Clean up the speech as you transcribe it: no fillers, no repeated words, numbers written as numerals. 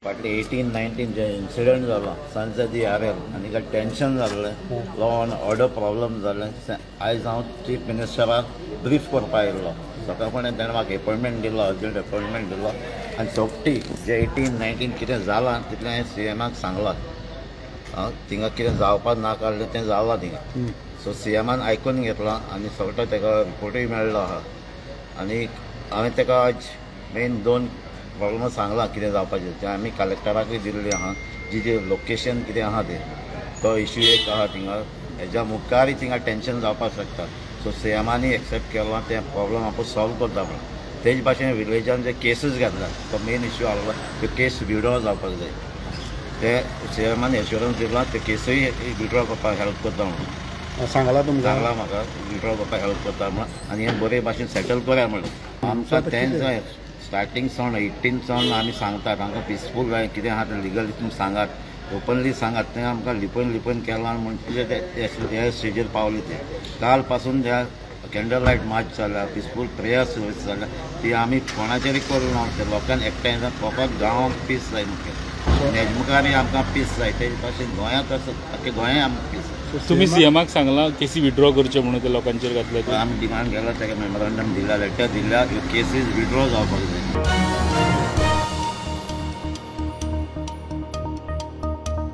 फाटले 18-19 जे इन्सिडंट जालो संसदी आरएल आनी काय टेन्शन जाल्लें लॉ अँड ऑर्डर प्रॉब्लम जाल्ले आयज हांव चीफ मिनिस्टराक ब्रीफ करपा आयिल्लो सकाळफुडें ताणें म्हाका अपॉयंटमेंट दिलो अर्जंट अपॉयंटमेंट दिलो आनी सोगटी जे 18-19 कितें जालां तितलें हांवें सीएमाक सांगलां थिंगा कितें जावपाक नाकाल्लें तें जालां थिंगा सो सीएमान आयकून घेतलां आनी सोगतो ताका रिपोर्टूय मेळ्ळो आहा आनी हांवें ताका आज मेन 2 प्रॉब्लम सांगलां कितें जावपाचें तें आमी कलेक्टराकूय दिल्लें आहा जी लोकेशन कितें आहा तें तो इश्यू एक आहा थिंगा हेज्या मुखारय थिंगा टेन्शन जावपाक शकता सो सीएमानी एक्सेप्ट केलां तें प्रॉब्लम आपूण सॉल्व करता म्हणून तेज भाशेन विलेजान जे केसीस घातल्यात तो मेन इश्यू आसलो त्यो केस विड्रॉ जावपाक जाय ते सीएमान एश्युरन्स दिला ते केसूय विड्रॉ करपाक हेल्प करता म्हणून सांगला म्हाका विड्रॉ करपाक हेल्प करता म्हणून आनी हें बरे भाशेन सेटल करूया म्हणून आमकां तें जाय स्टार्टींग सावन 18 सावन आमी सांगतात आमकां पिसफूल जाय कितें आहा तें लिगली तुमी सांगात ओपनली सांगात तें आमकां लिपन केलां म्हणून ते स्टेजीर पावले ते काल पासून त्या कॅन्डल लायट मार्च जाल्या पिसफूल प्रेयर सर्वीस जाल्या ती आमी कोणाचेरय करूं ना ते लोकांक एकठांय जावन फकत गांवांक पीस जाय मुखेल हेजे मुखारय आमकां पीस जाय तेजे भाशेन गोंयांत आख्या गोंया आमकां पीस तुम्ही सीएमाक सांगला केसी विड्रॉ करचे म्हणून ते लोकांचेर घातले आमी डिमांड केला ताका मेमोरंडम दिला लेटर दिल्या केसीस विड्रॉ जावपाक जाय